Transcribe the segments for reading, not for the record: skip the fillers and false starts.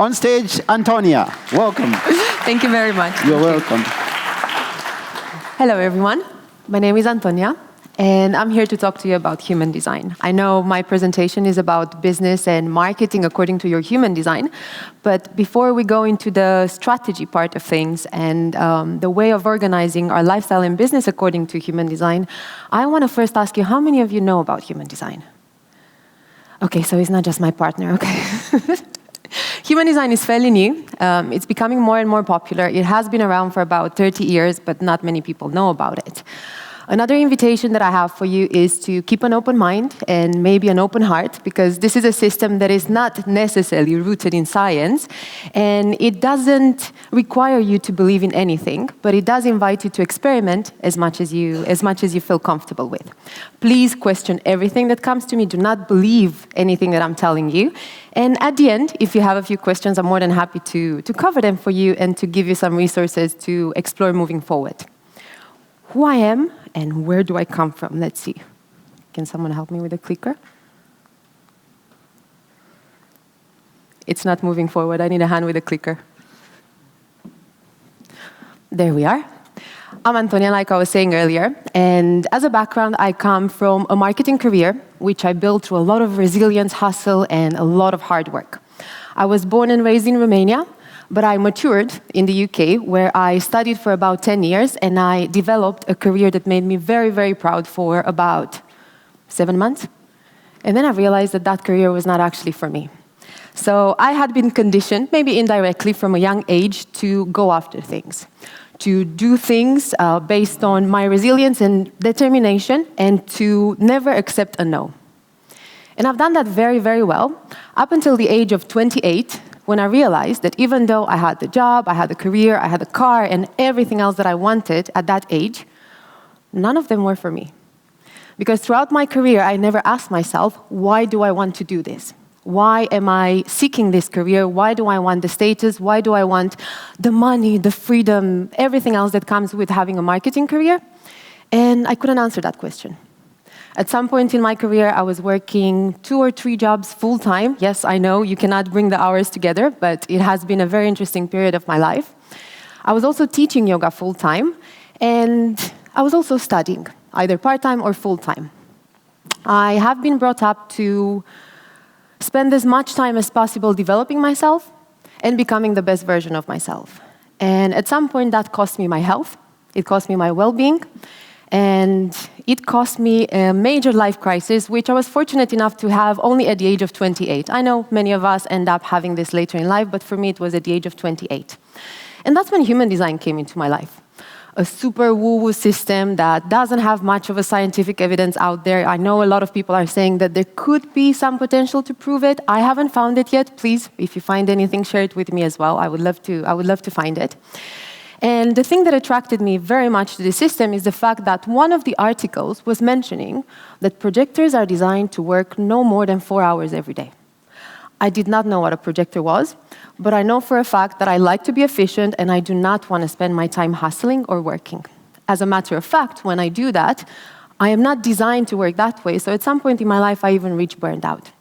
On stage, Antonia. Welcome. Thank you very much. You're welcome. Hello, everyone. My name is Antonia, and I'm here to talk to you about human design. I know my presentation is about business and marketing according to your human design, but before we go into the strategy part of things and the way of organizing our lifestyle and business according to human design, I want to first ask you, how many of you know about human design? Okay, so it's not just my partner, okay. Human design is fairly new. It's becoming more and more popular. It has been around for about 30 years, but not many people know about it. Another invitation that I have for you is to keep an open mind and maybe an open heart, because this is a system that is not necessarily rooted in science, and it doesn't require you to believe in anything, but it does invite you to experiment as much as you feel comfortable with. Please question everything that comes to me. Do not believe anything that I'm telling you. And at the end, if you have a few questions, I'm more than happy to cover them for you and to give you some resources to explore moving forward. Who I am and where do I come from? Let's see. Can someone help me with the clicker? It's not moving forward. I need a hand with a clicker. There we are. I'm Antonia, like I was saying earlier, and as a background, I come from a marketing career, which I built through a lot of resilience, hustle, and a lot of hard work. I was born and raised in Romania, but I matured in the UK, where I studied for about 10 years, and I developed a career that made me very, very proud for about 7 months. And then I realized that that career was not actually for me. So I had been conditioned, maybe indirectly from a young age, to go after things, to do things based on my resilience and determination, and to never accept a no. And I've done that very, very well, up until the age of 28, when I realized that even though I had the job, I had the career, I had the car, and everything else that I wanted at that age, none of them were for me. Because throughout my career, I never asked myself, why do I want to do this? Why am I seeking this career? Why do I want the status? Why do I want the money, the freedom, everything else that comes with having a marketing career? And I couldn't answer that question. At some point in my career, I was working 2 or 3 jobs full-time. Yes, I know you cannot bring the hours together, but it has been a very interesting period of my life. I was also teaching yoga full-time, and I was also studying, either part-time or full-time. I have been brought up to spend as much time as possible developing myself and becoming the best version of myself. And at some point, that cost me my health, it cost me my well-being, and it cost me a major life crisis, which I was fortunate enough to have only at the age of 28. I know many of us end up having this later in life, but for me it was at the age of 28. And that's when human design came into my life. A super woo-woo system that doesn't have much of a scientific evidence out there. I know a lot of people are saying that there could be some potential to prove it. I haven't found it yet. Please, if you find anything, share it with me as well. I would love to find it. And the thing that attracted me very much to the system is the fact that one of the articles was mentioning that projectors are designed to work no more than 4 hours every day. I did not know what a projector was, but I know for a fact that I like to be efficient and I do not want to spend my time hustling or working. As a matter of fact, when I do that, I am not designed to work that way, so at some point in my life, I even reached burned out.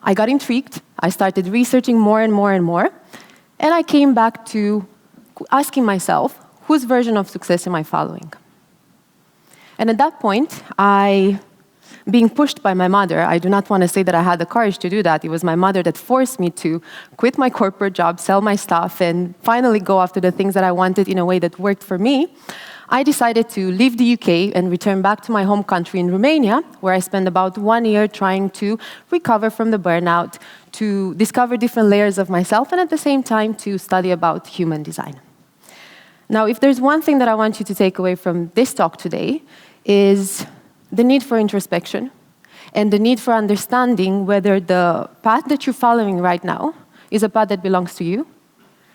I got intrigued, I started researching more and more and more, and I came back to asking myself, whose version of success am I following? And at that point, being pushed by my mother, I do not want to say that I had the courage to do that. It was my mother that forced me to quit my corporate job, sell my stuff, and finally go after the things that I wanted in a way that worked for me. I decided to leave the UK and return back to my home country in Romania, where I spent about 1 year trying to recover from the burnout, to discover different layers of myself, and at the same time to study about human design. Now, if there's one thing that I want you to take away from this talk today, is the need for introspection and the need for understanding whether the path that you're following right now is a path that belongs to you,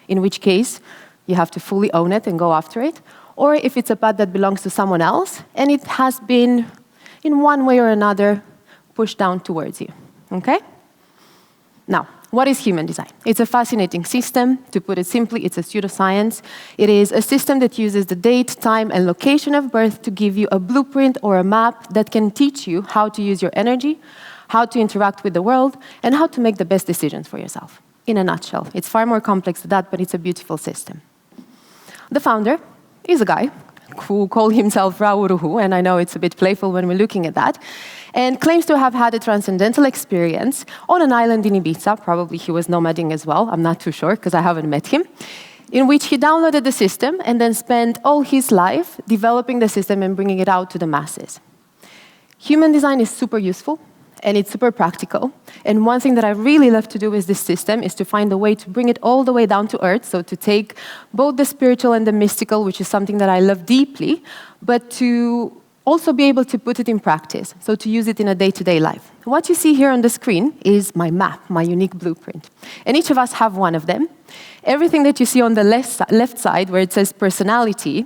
in which case you have to fully own it and go after it, or if it's a path that belongs to someone else and it has been, in one way or another, pushed down towards you. Okay? Now, what is human design? It's a fascinating system. To put it simply, it's a pseudoscience. It is a system that uses the date, time, and location of birth to give you a blueprint or a map that can teach you how to use your energy, how to interact with the world, and how to make the best decisions for yourself. in a nutshell. It's far more complex than that, but it's a beautiful system. The founder is a guy who called himself Rauruhu, and I know it's a bit playful when we're looking at that, and claims to have had a transcendental experience on an island in Ibiza. Probably he was nomading as well, I'm not too sure because I haven't met him, in which he downloaded the system and then spent all his life developing the system and bringing it out to the masses. Human design is super useful, and it's super practical. And one thing that I really love to do with this system is to find a way to bring it all the way down to earth, so to take both the spiritual and the mystical, which is something that I love deeply, but to also be able to put it in practice, so to use it in a day-to-day life. What you see here on the screen is my map, my unique blueprint. And each of us have one of them. Everything that you see on the left side, where it says personality,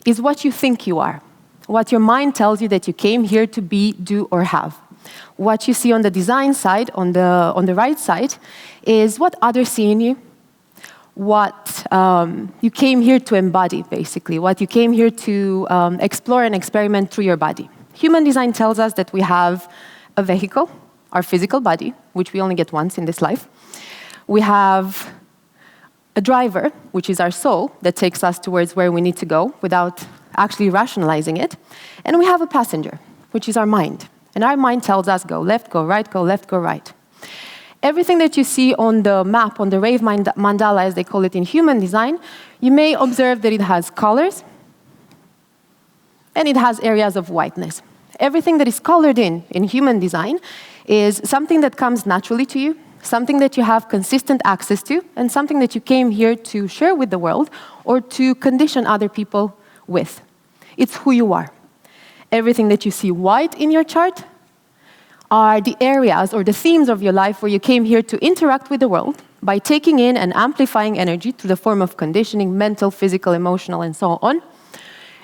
is what you think you are, what your mind tells you that you came here to be, do, or have. What you see on the design side, on the right side, is what others see in you, what you came here to embody, basically, what you came here to explore and experiment through your body. Human design tells us that we have a vehicle, our physical body, which we only get once in this life. We have a driver, which is our soul, that takes us towards where we need to go without actually rationalizing it. And we have a passenger, which is our mind. And our mind tells us, go left, go right, go left, go right. Everything that you see on the map, on the rave mandala, as they call it in human design, you may observe that it has colors, and it has areas of whiteness. Everything that is colored in human design is something that comes naturally to you, something that you have consistent access to, and something that you came here to share with the world or to condition other people with. It's who you are. Everything that you see white in your chart are the areas or the themes of your life where you came here to interact with the world by taking in and amplifying energy through the form of conditioning, mental, physical, emotional, and so on.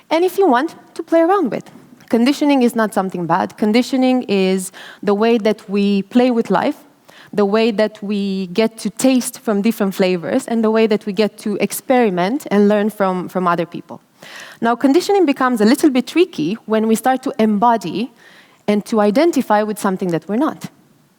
And if you want, to play around with. Conditioning is not something bad. Conditioning is the way that we play with life, the way that we get to taste from different flavors, and the way that we get to experiment and learn from other people. Now, conditioning becomes a little bit tricky when we start to embody and to identify with something that we're not.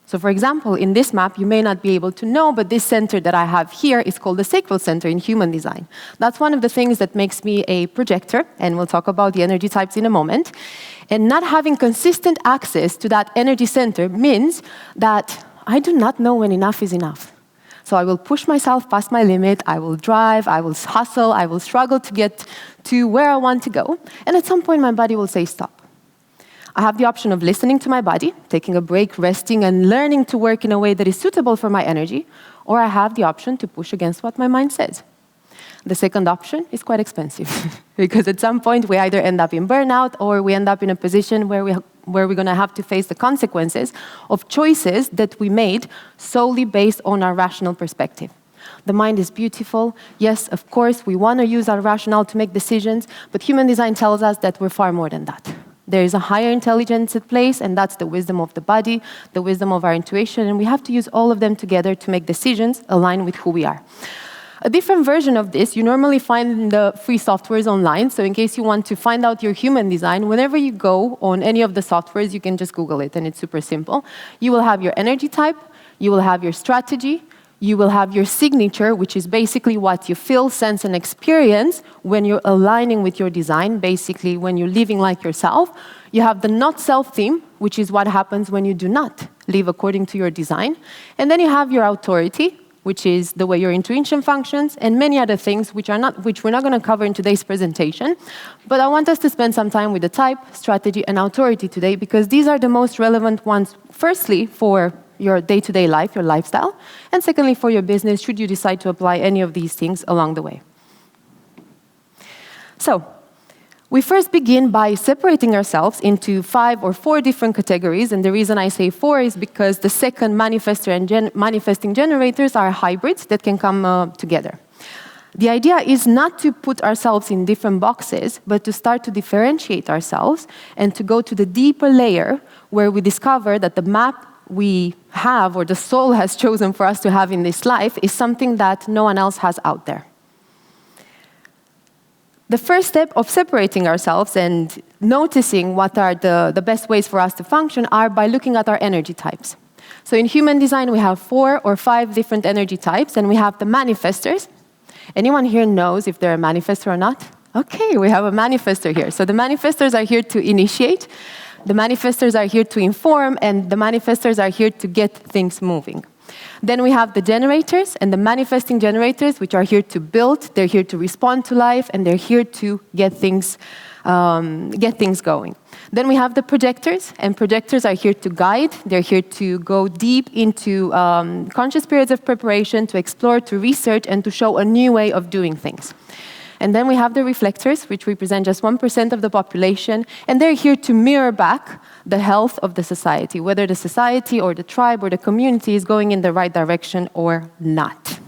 So, for example, in this map, you may not be able to know, but this center that I have here is called the sacral center in human design. That's one of the things that makes me a projector, and we'll talk about the energy types in a moment. And not having consistent access to that energy center means that I do not know when enough is enough. So I will push myself past my limit, I will drive, I will hustle, I will struggle to get to where I want to go, and at some point my body will say stop. I have the option of listening to my body, taking a break, resting, and learning to work in a way that is suitable for my energy, or I have the option to push against what my mind says. The second option is quite expensive, because at some point we either end up in burnout or we end up in a position where we're going to have to face the consequences of choices that we made solely based on our rational perspective. The mind is beautiful. Yes, of course, we want to use our rationale to make decisions, but human design tells us that we're far more than that. There is a higher intelligence at play, and that's the wisdom of the body, the wisdom of our intuition, and we have to use all of them together to make decisions aligned with who we are. A different version of this you normally find in the free softwares online, so in case you want to find out your human design, whenever you go on any of the softwares, you can just Google it, and it's super simple. You will have your energy type, you will have your strategy, you will have your signature, which is basically what you feel, sense, and experience when you're aligning with your design, basically when you're living like yourself. You have the not self theme, which is what happens when you do not live according to your design. And then you have your authority, which is the way your intuition functions, and many other things which we're not going to cover in today's presentation. But I want us to spend some time with the type, strategy, and authority today, because these are the most relevant ones, firstly, for your day-to-day life, your lifestyle, and secondly, for your business, should you decide to apply any of these things along the way. So, we first begin by separating ourselves into 5 or 4 different categories, and the reason I say 4 is because the second manifestor and manifesting generators are hybrids that can come together. The idea is not to put ourselves in different boxes, but to start to differentiate ourselves and to go to the deeper layer where we discover that the map we have, or the soul has chosen for us to have in this life, is something that no one else has out there. The first step of separating ourselves and noticing what are the best ways for us to function are by looking at our energy types. So in human design, we have 4 or 5 different energy types, and we have the manifestors. Anyone here knows if they're a manifestor or not? Okay, we have a manifestor here. So the manifestors are here to initiate, the manifestors are here to inform, and the manifestors are here to get things moving. Then we have the generators and the manifesting generators, which are here to build, they're here to respond to life, and they're here to get things going. Then we have the projectors, and projectors are here to guide. They're here to go deep into conscious periods of preparation, to explore, to research, and to show a new way of doing things. And then we have the reflectors, which represent just 1% of the population, and they're here to mirror back the health of the society, whether the society or the tribe or the community is going in the right direction or not.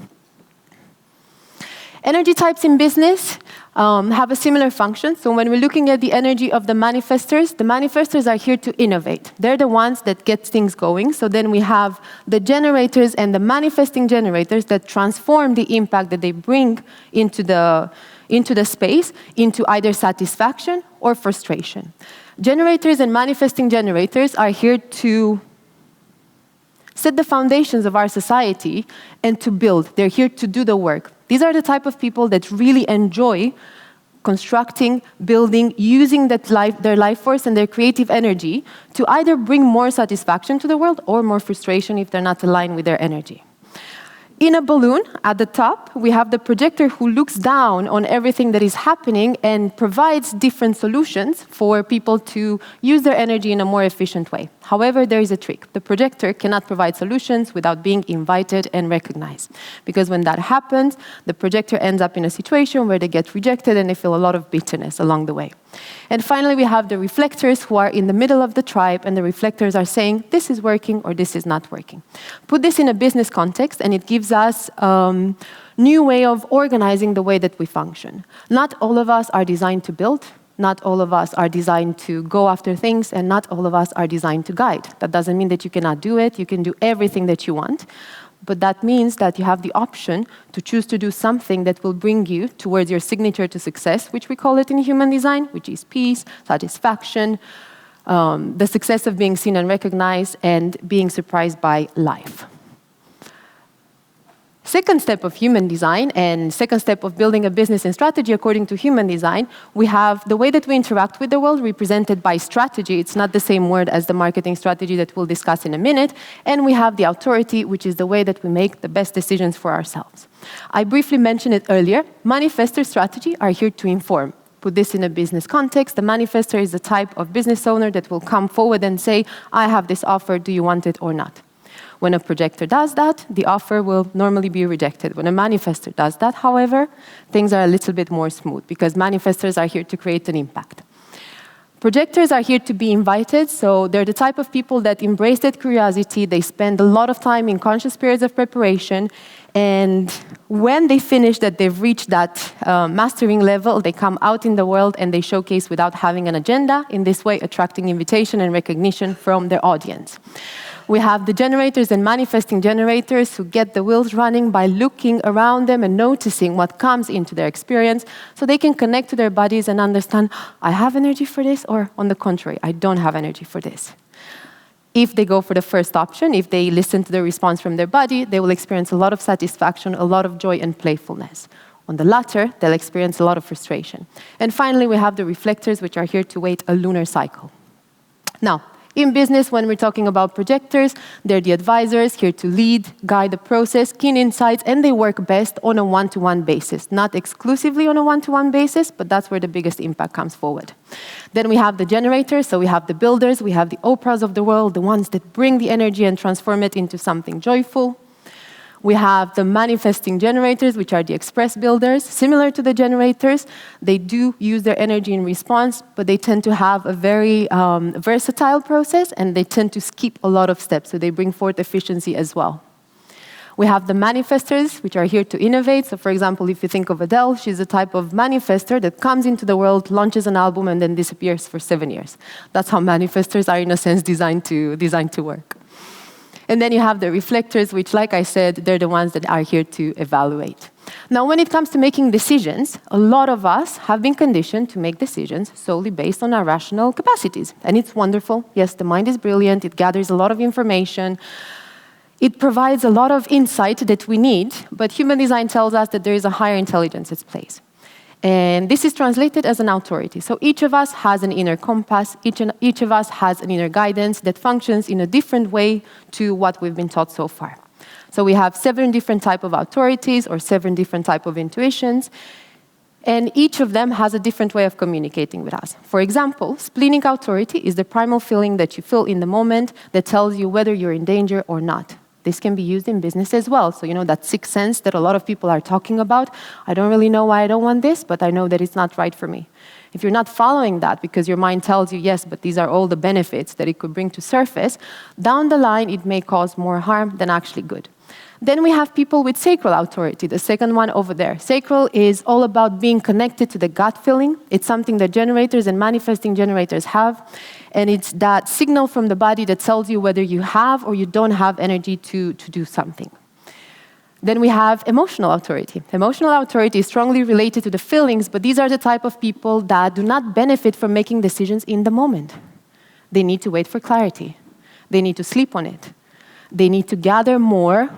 Energy types in business have a similar function. So when we're looking at the energy of the manifestors are here to innovate. They're the ones that get things going. So then we have the generators and the manifesting generators that transform the impact that they bring into the space into either satisfaction or frustration. Generators and manifesting generators are here to set the foundations of our society and to build. They're here to do the work. These are the type of people that really enjoy constructing, building, using their life force and their creative energy to either bring more satisfaction to the world or more frustration if they're not aligned with their energy. In a balloon, at the top, we have the projector who looks down on everything that is happening and provides different solutions for people to use their energy in a more efficient way. However, there is a trick. The projector cannot provide solutions without being invited and recognized. Because when that happens, the projector ends up in a situation where they get rejected and they feel a lot of bitterness along the way. And finally, we have the reflectors who are in the middle of the tribe, and the reflectors are saying, this is working or this is not working. Put this in a business context, and it gives us a new way of organizing the way that we function. Not all of us are designed to build. Not all of us are designed to go after things, and not all of us are designed to guide. That doesn't mean that you cannot do it. You can do everything that you want. But that means that you have the option to choose to do something that will bring you towards your signature to success, which we call it in human design, which is peace, satisfaction, the success of being seen and recognized, and being surprised by life. Second step of human design, and second step of building a business and strategy according to human design, we have the way that we interact with the world represented by strategy. It's not the same word as the marketing strategy that we'll discuss in a minute. And we have the authority, which is the way that we make the best decisions for ourselves. I briefly mentioned it earlier. Manifestor strategy are here to inform. Put this in a business context. The manifestor is the type of business owner that will come forward and say, I have this offer, do you want it or not? When a projector does that, the offer will normally be rejected. When a manifestor does that, however, things are a little bit more smooth because manifestors are here to create an impact. Projectors are here to be invited, so they're the type of people that embrace that curiosity. They spend a lot of time in conscious periods of preparation, and when they finish that, they've reached that mastering level, they come out in the world and they showcase without having an agenda, in this way attracting invitation and recognition from their audience. We have the generators and manifesting generators who get the wheels running by looking around them and noticing what comes into their experience so they can connect to their bodies and understand, I have energy for this, or on the contrary, I don't have energy for this. If they go for the first option, if they listen to the response from their body, they will experience a lot of satisfaction, a lot of joy and playfulness. On the latter, they'll experience a lot of frustration. And finally, we have the reflectors, which are here to wait a lunar cycle. Now, in business, when we're talking about projectors, they're the advisors here to lead, guide the process, keen insights, and they work best on a one-to-one basis. Not exclusively on a one-to-one basis, but that's where the biggest impact comes forward. Then we have the generators, so we have the builders, we have the Oprahs of the world, the ones that bring the energy and transform it into something joyful. We have the manifesting generators, which are the express builders. Similar to the generators, they do use their energy in response, but they tend to have a very versatile process, and they tend to skip a lot of steps, so they bring forth efficiency as well. We have the manifestors, which are here to innovate. So for example, if you think of Adele, she's a type of manifestor that comes into the world, launches an album, and then disappears for 7 years. That's how manifestors are, in a sense, designed to work. And then you have the reflectors, which, like I said, they're the ones that are here to evaluate. Now, when it comes to making decisions, a lot of us have been conditioned to make decisions solely based on our rational capacities. And it's wonderful. Yes, the mind is brilliant. It gathers a lot of information. It provides a lot of insight that we need, but human design tells us that there is a higher intelligence at play. And this is translated as an authority. So each of us has an inner compass, each of us has an inner guidance that functions in a different way to what we've been taught so far. So we have 7 different types of authorities or 7 different types of intuitions, and each of them has a different way of communicating with us. For example, splenic authority is the primal feeling that you feel in the moment that tells you whether you're in danger or not. This can be used in business as well. So, that sixth sense that a lot of people are talking about. I don't really know why I don't want this, but I know that it's not right for me. If you're not following that because your mind tells you, yes, but these are all the benefits that it could bring to surface, down the line, it may cause more harm than actually good. Then we have people with sacral authority, the second one over there. Sacral is all about being connected to the gut feeling. It's something that generators and manifesting generators have. And it's that signal from the body that tells you whether you have or you don't have energy to do something. Then we have emotional authority. Emotional authority is strongly related to the feelings, but these are the type of people that do not benefit from making decisions in the moment. They need to wait for clarity. They need to sleep on it. They need to gather more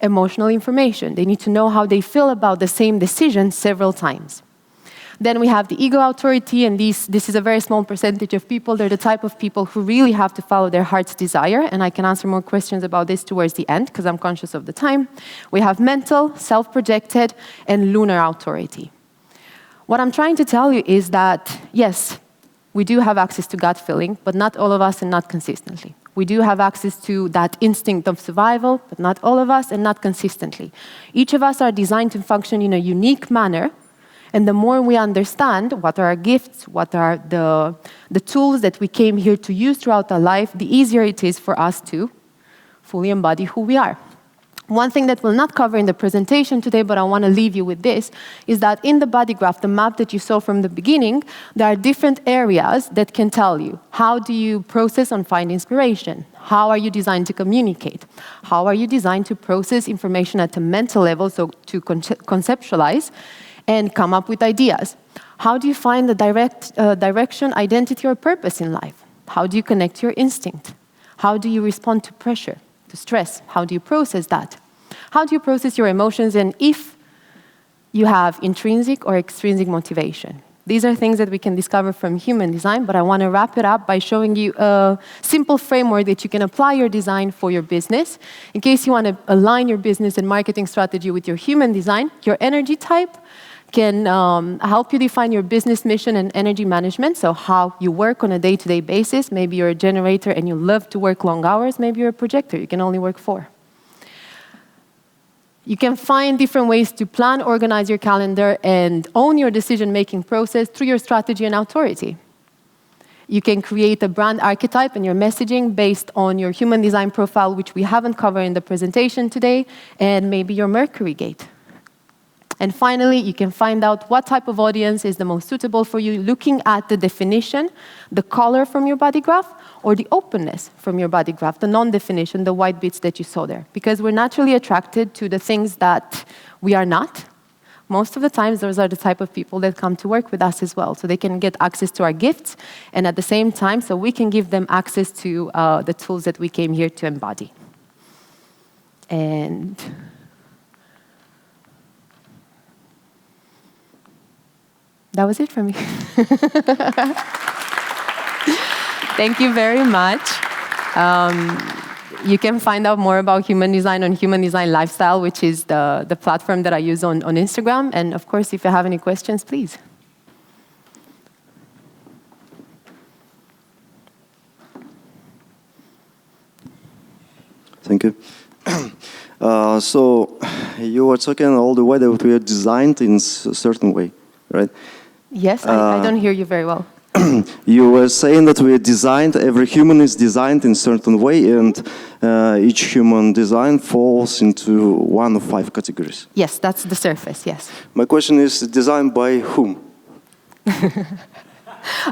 emotional information. They need to know how they feel about the same decision several times. Then we have the ego authority, and this is a very small percentage of people. They're the type of people who really have to follow their heart's desire, and I can answer more questions about this towards the end, because I'm conscious of the time. We have mental, self-projected, and lunar authority. What I'm trying to tell you is that, yes, we do have access to gut feeling, but not all of us and not consistently. We do have access to that instinct of survival, but not all of us and not consistently. Each of us are designed to function in a unique manner, and the more we understand what are our gifts, what are the tools that we came here to use throughout our life, the easier it is for us to fully embody who we are. One thing that we'll not cover in the presentation today, but I want to leave you with this, is that in the body graph, the map that you saw from the beginning, there are different areas that can tell you how do you process and find inspiration? How are you designed to communicate? How are you designed to process information at a mental level, so to conceptualize and come up with ideas? How do you find the direction, identity, or purpose in life? How do you connect to your instinct? How do you respond to pressure? Stress, how do you process that? How do you process your emotions, and if you have intrinsic or extrinsic motivation? These are things that we can discover from human design, but I want to wrap it up by showing you a simple framework that you can apply your design for your business. In case you want to align your business and marketing strategy with your human design, your energy type can help you define your business mission and energy management, so how you work on a day-to-day basis. Maybe you're a generator and you love to work long hours. Maybe you're a projector, you can only work 4. You can find different ways to plan, organize your calendar, and own your decision-making process through your strategy and authority. You can create a brand archetype and your messaging based on your human design profile, which we haven't covered in the presentation today, and maybe your Mercury gate. And finally, you can find out what type of audience is the most suitable for you, looking at the definition, the color from your body graph, or the openness from your body graph, the non-definition, the white bits that you saw there. Because we're naturally attracted to the things that we are not. Most of the times, those are the type of people that come to work with us as well. So they can get access to our gifts, and at the same time, so we can give them access to the tools that we came here to embody. And that was it for me. Thank you very much. You can find out more about human design on Human Design Lifestyle, which is the platform that I use on Instagram. And of course, if you have any questions, please. Thank you. So you were talking all the way that we are designed in a certain way, right? Yes, I don't hear you very well. You were saying that we are designed, every human is designed in a certain way, and each human design falls into one of 5 categories. Yes, that's the surface, yes. My question is, designed by whom?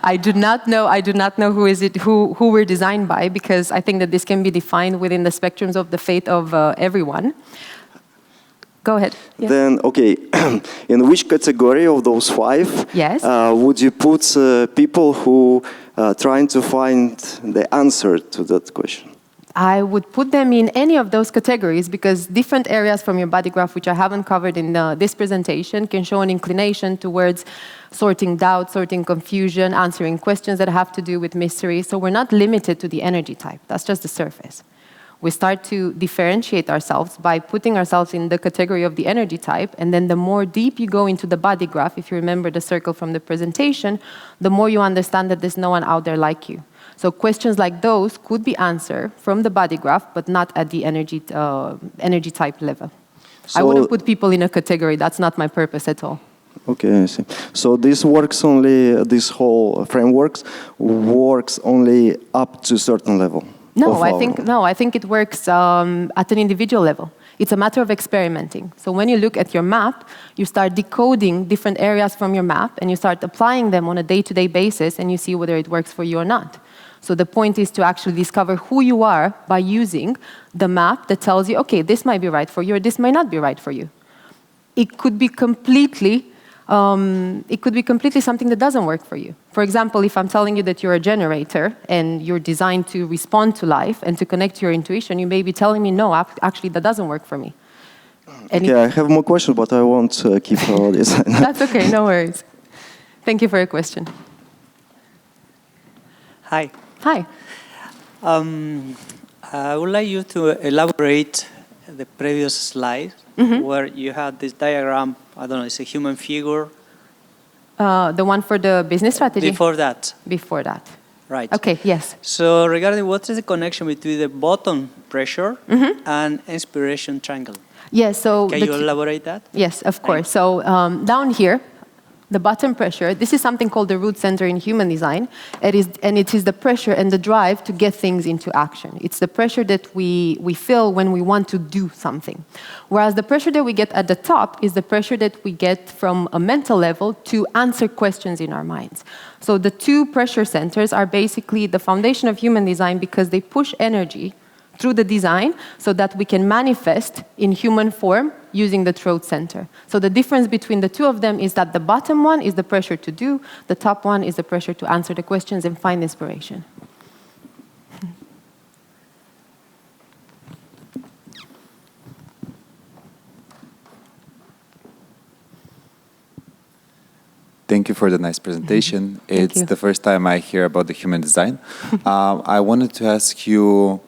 I do not know who we're designed by, because I think that this can be defined within the spectrums of the fate of everyone. Go ahead. Yes. Then, okay, in which category of those 5 Yes. would you put people who trying to find the answer to that question? I would put them in any of those categories because different areas from your body graph, which I haven't covered in this presentation, can show an inclination towards sorting doubt, sorting confusion, answering questions that have to do with mystery. So we're not limited to the energy type. That's just the surface. We start to differentiate ourselves by putting ourselves in the category of the energy type, and then the more deep you go into the body graph, if you remember the circle from the presentation, the more you understand that there's no one out there like you. So questions like those could be answered from the body graph, but not at the energy type level. So I wouldn't put people in a category. That's not my purpose at all. Okay, I see. So this works only, this whole framework works only up to a certain level? No, I think it works at an individual level. It's a matter of experimenting. So when you look at your map, you start decoding different areas from your map, and you start applying them on a day-to-day basis, and you see whether it works for you or not. So the point is to actually discover who you are by using the map that tells you, okay, this might be right for you, or this might not be right for you. It could be completely something that doesn't work for you. For example, if I'm telling you that you're a generator and you're designed to respond to life and to connect to your intuition, you may be telling me, no, actually that doesn't work for me. And okay, I have more questions, but I won't keep all this. That's okay, no worries. Thank you for your question. Hi. Hi. I would like you to elaborate the previous slide where you had this diagram. I don't know, it's a human figure. The one for the business strategy? Before that. Before that. Right. Okay, yes. So regarding what is the connection between the bottom pressure and inspiration triangle? Yes, so... Can you elaborate that? Yes, of course. So down here, the bottom pressure, this is something called the root center in human design. It is the pressure and the drive to get things into action. It's the pressure that we feel when we want to do something. Whereas the pressure that we get at the top is the pressure that we get from a mental level to answer questions in our minds. So the two pressure centers are basically the foundation of human design because they push energy through the design so that we can manifest in human form using the throat center. So the difference between the two of them is that the bottom one is the pressure to do, the top one is the pressure to answer the questions and find inspiration. Thank you for the nice presentation. It's you. the first time I hear about the human design. I wanted to ask you,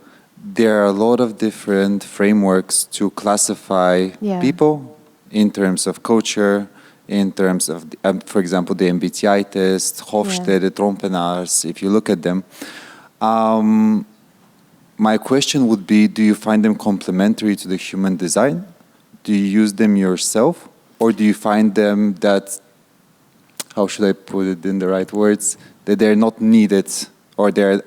there are a lot of different frameworks to classify people in terms of culture, in terms of, for example, the MBTI test, Hofstede, Trompenaars, if you look at them. My question would be, do you find them complementary to the human design? Do you use them yourself? Or do you find them that, how should I put it in the right words, that they're not needed or they're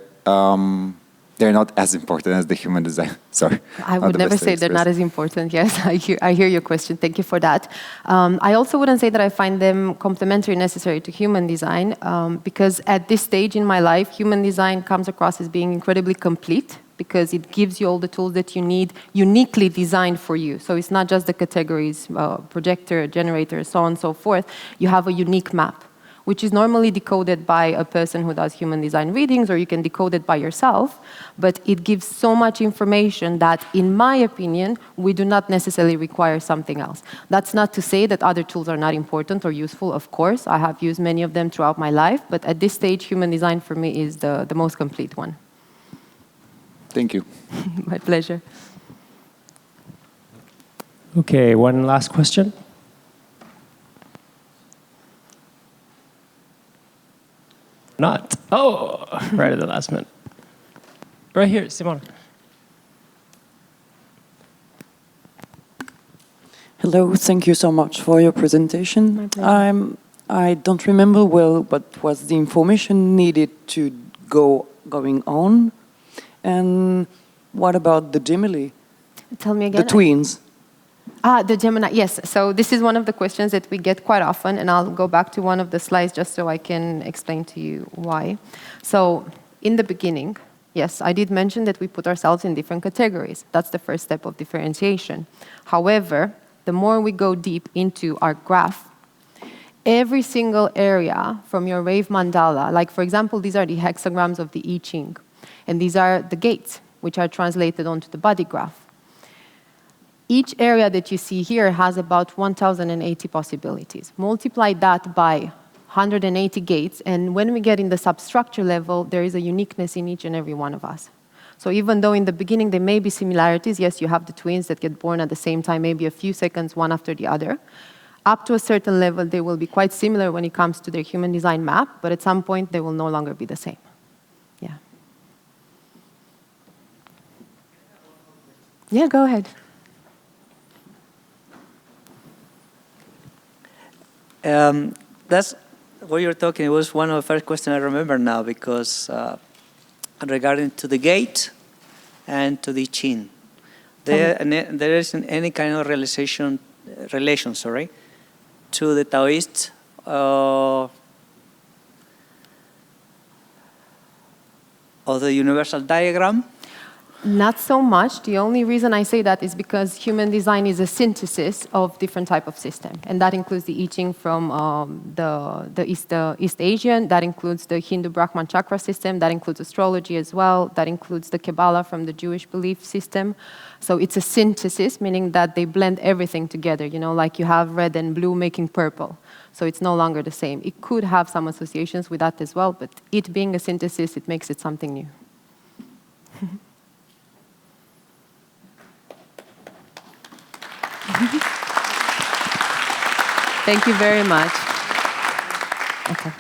not as important as the human design? Sorry. I would never say they're not as important. Yes, I hear your question. Thank you for that. I also wouldn't say that I find them complementary necessary to human design because at this stage in my life, human design comes across as being incredibly complete because it gives you all the tools that you need uniquely designed for you. So it's not just the categories, projector, generator, so on and so forth. You have a unique map, which is normally decoded by a person who does human design readings, or you can decode it by yourself. But it gives so much information that, in my opinion, we do not necessarily require something else. That's not to say that other tools are not important or useful. Of course, I have used many of them throughout my life. But at this stage, human design for me is the most complete one. Thank you. My pleasure. Okay, one last question. Not. Oh, right at the last minute. Right here, Simona. Hello, thank you so much for your presentation. My pleasure. I don't remember well what was the information needed to going on. And what about the Gemini? Tell me again. The twins. The Gemini, yes. So this is one of the questions that we get quite often, and I'll go back to one of the slides just so I can explain to you why. So in the beginning, yes, I did mention that we put ourselves in different categories. That's the first step of differentiation. However, the more we go deep into our graph, every single area from your wave mandala, like for example, these are the hexagrams of the I Ching, and these are the gates, which are translated onto the body graph. Each area that you see here has about 1,080 possibilities. Multiply that by 180 gates, and when we get in the substructure level, there is a uniqueness in each and every one of us. So even though in the beginning there may be similarities, yes, you have the twins that get born at the same time, maybe a few seconds, one after the other. Up to a certain level, they will be quite similar when it comes to their human design map, but at some point, they will no longer be the same. Yeah. Yeah, go ahead. That's what you're talking. It was one of the first questions I remember now, because regarding to the gate and to the chin, there isn't any kind of relation, to the Taoist of the universal diagram. Not so much. The only reason I say that is because human design is a synthesis of different type of system. And that includes the I Ching from the East Asian, that includes the Hindu Brahman chakra system, that includes astrology as well, that includes the Kabbalah from the Jewish belief system. So it's a synthesis, meaning that they blend everything together, you know, like you have red and blue making purple. So it's no longer the same. It could have some associations with that as well, but it being a synthesis, it makes it something new. Thank you very much. Okay.